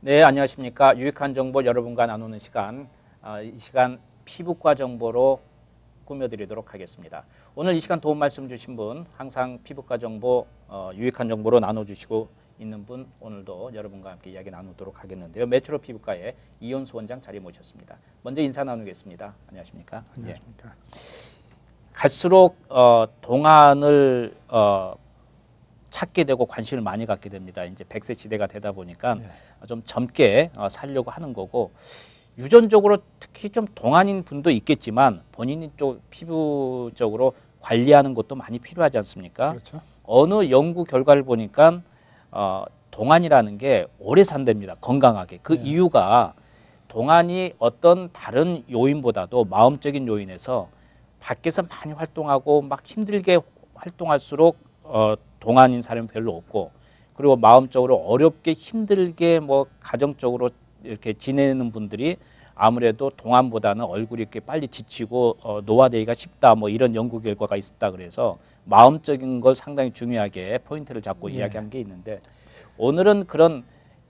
네, 안녕하십니까. 유익한 정보 여러분과 나누는 시간, 이 시간 피부과 정보로 꾸며드리도록 하겠습니다. 오늘 이 시간 도움 말씀 주신 분, 항상 피부과 정보, 유익한 정보로 나눠주시고 있는 분, 오늘도 여러분과 함께 이야기 나누도록 하겠는데요. 메트로 피부과의 이현수 원장 자리 모셨습니다. 먼저 인사 나누겠습니다. 안녕하십니까. 안녕하십니까. 갈수록 동안을 찾게 되고 관심을 많이 갖게 됩니다. 이제 100세 시대가 되다 보니까 좀 젊게 살려고 하는 거고, 유전적으로 특히 좀 동안인 분도 있겠지만 본인이 좀 피부적으로 관리하는 것도 많이 필요하지 않습니까? 그렇죠. 어느 연구 결과를 보니까 동안이라는 게 오래 산답니다. 건강하게. 그 이유가 동안이 어떤 다른 요인보다도 마음적인 요인에서 밖에서 많이 활동하고 막 힘들게 활동할수록 동안인 사람이 별로 없고, 그리고 마음적으로 어렵게 힘들게 뭐 가정적으로 이렇게 지내는 분들이 아무래도 동안보다는 얼굴이 이렇게 빨리 지치고 노화되기가 쉽다, 뭐 이런 연구 결과가 있었다. 그래서 마음적인 걸 상당히 중요하게 포인트를 잡고 이야기한 게 있는데, 오늘은 그런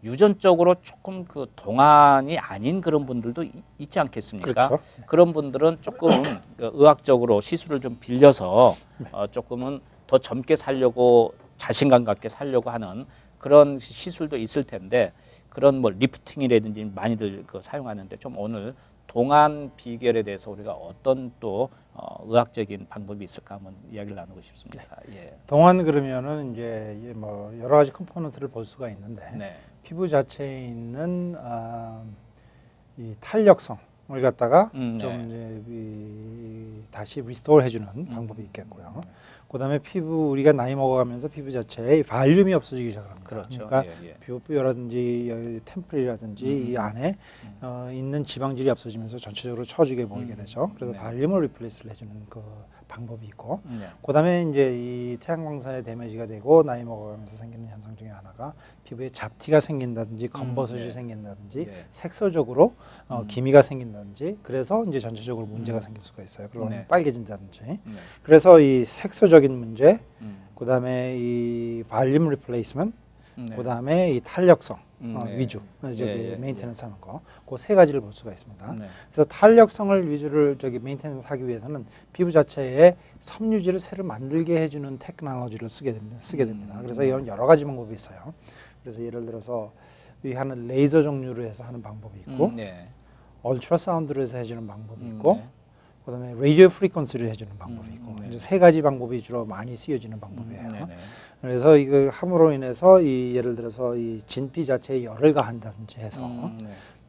유전적으로 조금 그 동안이 아닌 그런 분들도 있지 않겠습니까? 그렇죠. 그런 분들은 조금은 의학적으로 시술을 좀 빌려서 조금은 더 젊게 살려고, 자신감 갖게 살려고 하는 그런 시술도 있을 텐데, 그런 뭐 리프팅이라든지 많이들 사용하는데, 좀 오늘 동안 비결에 대해서 우리가 어떤 또 의학적인 방법이 있을까 한번 이야기를 나누고 싶습니다. 예. 동안 그러면은 이제 뭐 여러 가지 컴포넌트를 볼 수가 있는데, 네. 피부 자체에 있는 이 탄력성을 갖다가 좀 이제 다시 리스토어 해주는 방법이 있겠고요. 그다음에 피부, 우리가 나이 먹어가면서 피부 자체에 발륨이 없어지기 시작합니다. 그렇죠. 그러니까 예. 피부뼈라든지 템플이라든지 이 안에 있는 지방질이 없어지면서 전체적으로 처지게 보이게 되죠. 그래서 발륨을 리플레이스를 해주는 그 방법이 있고, 그다음에 이제 이 태양광선에 데미지가 되고 나이 먹어가면서 생기는 현상 중에 하나가 피부에 잡티가 생긴다든지 검버섯이 생긴다든지 색소적으로 기미가 생긴다든지, 그래서 이제 전체적으로 문제가 생길 수가 있어요. 그리고 빨개진다든지. 그래서 이 색소적인 문제, 그다음에 이 발륨 리플레이스먼트, 그다음에 이 탄력성 위주, 메인테넌스 하는 거, 그 세 가지를 볼 수가 있습니다. 그래서 탄력성을 위주를 메인테넌스 하기 위해서는 피부 자체에 섬유질을 새로 만들게 해주는 테크놀로지를 쓰게 됩니다. 그래서 이런 여러 가지 방법이 있어요. 그래서 예를 들어서 이 하는 레이저 종류로 해서 하는 방법이 있고, 얼트라사운드로 해서 해주는 방법이 있고, 그다음에 라디오 프리퀀시를 해주는 방법이 있고, 이제 세 가지 방법이 주로 많이 쓰여지는 방법이에요. 그래서 이거 함으로 인해서 이 예를 들어서 이 진피 자체에 열을 가한다든지 해서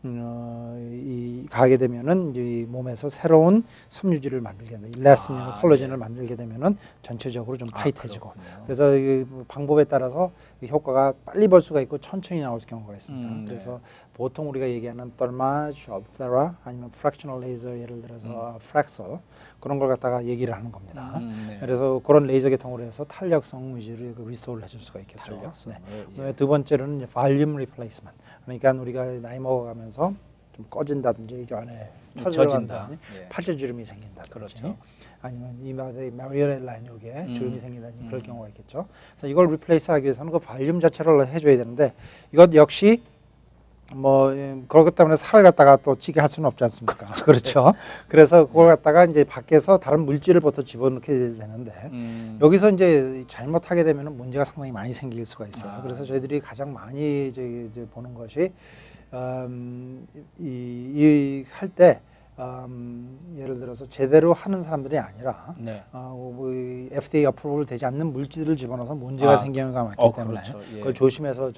이 가게 되면은 이 몸에서 새로운 섬유질을 만들게 된다. 일라스틴이나 콜라겐을 만들게 되면은 전체적으로 좀 타이트해지고. 그래서 이 방법에 따라서 이 효과가 빨리 볼 수가 있고 천천히 나올 경우가 있습니다. 그래서 보통 우리가 얘기하는 덜마지, 얼테라, 아니면 프랙셔널 레이저, 예를 들어서 프랙설, 그런 걸 갖다가 얘기를 하는 겁니다. 그래서 그런 레이저 계통으로 해서 탄력성 위주로 리스토어를 해줄 수가 있겠죠. 두 번째로는 이제 발륨 리플레이스먼트. 그러니까 우리가 나이 먹어가면서 좀 꺼진다든지 이 안에 처진다, 팔자주름이 생긴다든지, 그렇죠. 아니면 이마에 마리오넬 라인 쪽에 주름이 생긴다든지 그럴 경우가 있겠죠. 그래서 이걸 리플레이스하기 위해서는 그 발륨 자체를 해줘야 되는데, 이것 역시 뭐 그것 때문에 살을 갖다가 또 찌게 할 수는 없지 않습니까? 그렇죠. 그래서 그걸 갖다가 이제 밖에서 다른 물질을 부터 집어넣게 되는데, 여기서 이제 잘못하게 되면 문제가 상당히 많이 생길 수가 있어요. 그래서 저희들이 가장 많이 이제 보는 것이 이 할 때 예를 들어서 제대로 하는 사람들이 아니라 뭐 FDA 어프로벌 되지 않는 물질을 집어넣어서 문제가 생기는 경우가 많기 때문에 그걸 조심해서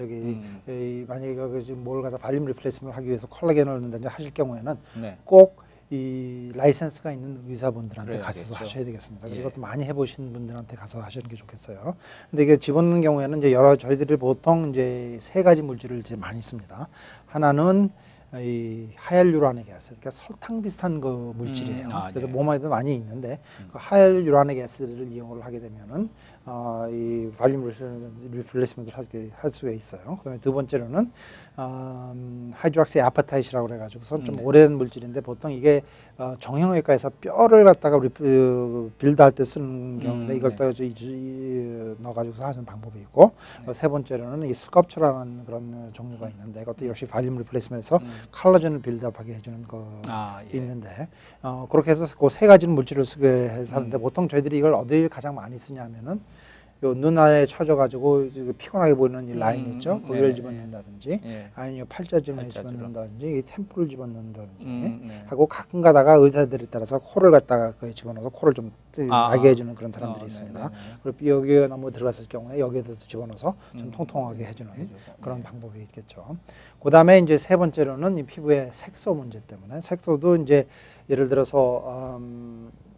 만약에 뭘 갖다 발륨 리플레이스먼트를 하기 위해서 콜라겐을 넣는다든지 하실 경우에는 꼭 이 라이센스가 있는 의사분들한테 가셔서 하셔야 되겠습니다. 그리고 또 많이 해보신 분들한테 가서 하시는 게 좋겠어요. 근데 이게 집어넣는 경우에는 이제 저희들이 보통 이제 세 가지 물질을 이제 많이 씁니다. 하나는 이 하얄루로닉 애시드, 그러니까 설탕 비슷한 그 물질이에요. 그래서 몸에도 많이 있는데 그 하얄루로닉 애시드를 이용을 하게 되면은 이 발륨 리플레이스먼트를 할 수가 있어요. 그다음에 두 번째로는 하이드락시 아파타이트라고 해가지고서 좀 오래된 물질인데 보통 이게 정형외과에서 뼈를 갖다가 빌드할 때 쓰는 경우인데 이걸 또 넣어가지고 하는 방법이 있고 세 번째로는 이 스컵처라는 그런 종류가 있는데 이것도 역시 발륨 리플레이스먼트에서 컬라겐을 빌드업하게 해주는 거 있는데 그렇게 해서 그 세 가지 물질을 쓰게 해서 하는데 보통 저희들이 이걸 어디에 가장 많이 쓰냐면은 요 눈 안에 쳐져가지고 피곤하게 보이는 이 라인 있죠? 거기를 집어넣는다든지 아니면 팔자주름에 집어넣는다든지 이 템플을 집어넣는다든지 하고 가끔 가다가 의사들에 따라서 코를 갖다가 집어넣어서 코를 좀 나게 해주는 그런 사람들이 있습니다. 그리고 여기에 너무 들어갔을 경우에 여기에도 집어넣어서 좀 통통하게 해주는 그런 방법이 있겠죠. 그 다음에 이제 세 번째로는 이 피부의 색소 문제 때문에 색소도 이제 예를 들어서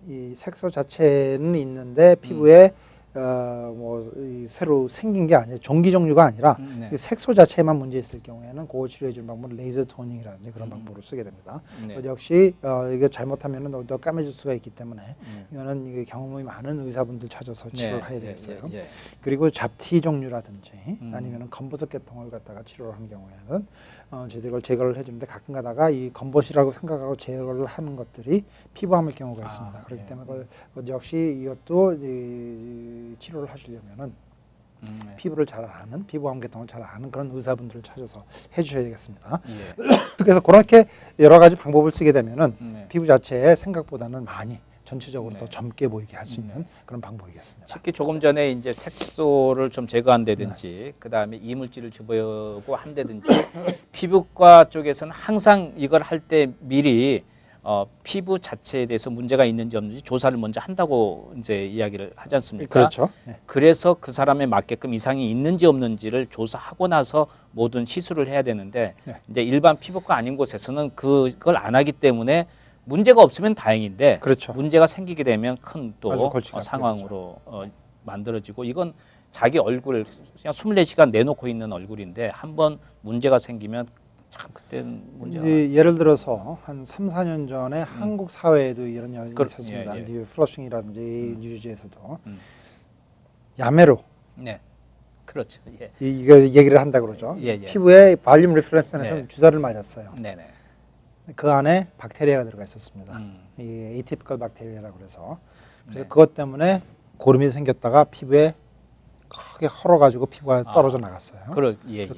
이 색소 자체는 있는데 피부에 새로 생긴 게 아니라 종기 종류가 아니라 이 색소 자체에만 문제 있을 경우에는 그거 치료해 주는 방법은 레이저 토닝이라든지 그런 방법으로 쓰게 됩니다. 역시 이게 잘못하면은 더 까매질 수가 있기 때문에 이거는 이게 경험이 많은 의사분들 찾아서 치료를 해야 되겠어요. 그리고 잡티 종류라든지 아니면은 검버섯 계통을 갖다가 치료를 하는 경우에는 저희들이 이걸 제거를 해주는데 가끔 가다가 이 검버섯이라고 생각하고 제거를 하는 것들이 피부암일 경우가 있습니다. 그렇기 때문에 역시 이것도 치료를 하시려면은 피부를 잘 아는 피부암 계통을 잘 아는 그런 의사분들을 찾아서 해주셔야 되겠습니다. 그래서 그렇게 여러 가지 방법을 쓰게 되면은 피부 자체에 생각보다는 많이 전체적으로 더 젊게 보이게 할 수 있는 그런 방법이겠습니다. 특히 조금 전에 이제 색소를 좀 제거한다든지 그다음에 이물질을 집어오고 한다든지 피부과 쪽에서는 항상 이걸 할 때 미리 피부 자체에 대해서 문제가 있는지 없는지 조사를 먼저 한다고 이제 이야기를 하지 않습니까? 그렇죠. 그래서 그 사람에 맞게끔 이상이 있는지 없는지를 조사하고 나서 모든 시술을 해야 되는데 이제 일반 피부과 아닌 곳에서는 그걸 안 하기 때문에 문제가 없으면 다행인데 그렇죠. 문제가 생기게 되면 큰 또 상황으로 만들어지고 이건 자기 얼굴 그냥 24시간 내놓고 있는 얼굴인데 한번 문제가 생기면 참 그때는 문제가 예를 들어서 한 3, 4년 전에 한국 사회에도 이런 일이 있었습니다. 플러싱이라든지 뉴저지에서도 야매로 그렇죠. 이거 얘기를 한다 그러죠. 피부에 발륨 리플렉션에서 주사를 맞았어요. 그 안에 박테리아가 들어가 있었습니다. 이 에이티피컬 박테리아라고 그래서 그것 때문에 고름이 생겼다가 피부에 크게 헐어가지고 피부가 떨어져 나갔어요.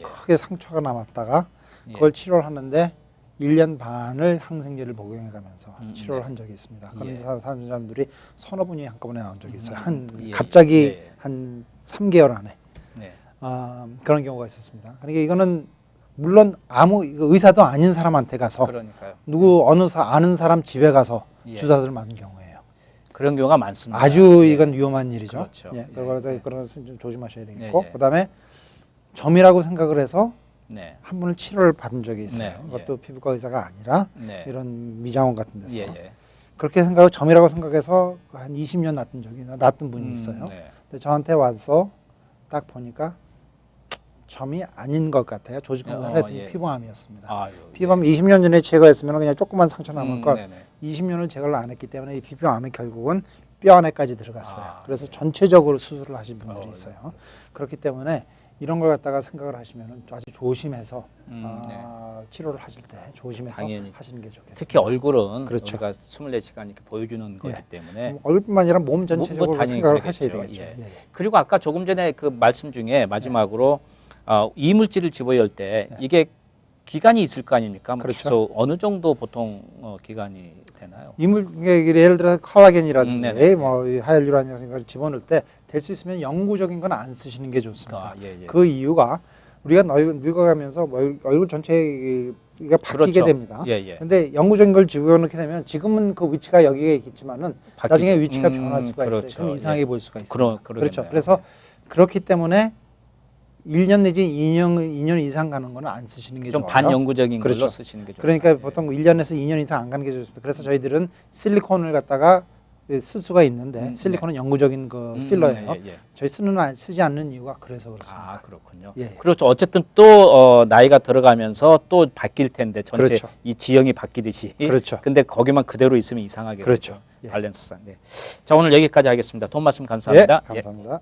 크게 상처가 남았다가 그걸 치료를 하는데 1년 반을 항생제를 복용해가면서 치료를 한 적이 있습니다. 그런 사람들이 서너 분이 한꺼번에 나온 적이 있어요. 갑자기 한 3개월 안에 그런 경우가 있었습니다. 그러니까 이거는 물론 아무 의사도 아닌 사람한테 가서 누구 어느 아는 사람 집에 가서 주사를 맞은 경우예요. 그런 경우가 많습니다. 아주 이건 위험한 일이죠. 그래서 좀 조심하셔야 되겠고 그다음에 점이라고 생각을 해서 한 번을 치료를 받은 적이 있어요. 그것도 피부과 의사가 아니라 이런 미장원 같은 데서 그렇게 생각하고 점이라고 생각해서 한 20년 낫던 분이 있어요. 근데 저한테 와서 딱 보니까 점이 아닌 것 같아요. 조직 검사를 했더니 피부암이었습니다. 피부암 20년 전에 제거했으면 그냥 조그만 상처 남을 걸 20년을 제거를 안 했기 때문에 이 피부암이 결국은 뼈 안에까지 들어갔어요. 그래서 전체적으로 수술을 하신 분들이 있어요. 그렇기 때문에 이런 걸 갖다가 생각을 하시면 아주 조심해서 치료를 하실 때 조심해서 하시는 게 좋겠습니다. 특히 얼굴은 우리가 24시간 이렇게 보여주는 거기 때문에 얼굴뿐만 아니라 몸 전체적으로 생각을 하셔야 되겠죠. 그리고 아까 조금 전에 그 말씀 중에 마지막으로 이물질을 집어열 때 이게 기간이 있을 거 아닙니까? 그래서 어느 정도 보통 기간이 되나요? 예를 들어 콜라겐이라든지 하이알루론이라는 걸 집어넣을 때 될 수 있으면 영구적인 건 안 쓰시는 게 좋습니다. 그 이유가 우리가 늙어가면서 얼굴 전체가 바뀌게 됩니다. 그런데 영구적인 걸 집어넣게 되면 지금은 그 위치가 여기에 있지만은 나중에 위치가 변할 수가 있어요. 그럼 이상하게 보일 수가 있어요. 그렇죠. 그래서 그렇기 때문에 1년 내지 2년 이상 가는 거는 안 쓰시는 게 좋아요. 좀 반영구적인 걸로 쓰시는 게 좋아요. 그러니까 보통 1년에서 2년 이상 안 가는 게 좋습니다. 그래서 저희들은 실리콘을 갖다가 쓸 수가 있는데 실리콘은 영구적인 그 필러예요. 저희 쓰지 않는 이유가 그래서 그렇습니다. 그렇군요. 그렇죠. 어쨌든 또 나이가 들어가면서 또 바뀔 텐데 전체 이 지형이 바뀌듯이. 근데 거기만 그대로 있으면 이상하게 되죠. 밸런스상. 자, 오늘 여기까지 하겠습니다. 도움 말씀 감사합니다. 감사합니다.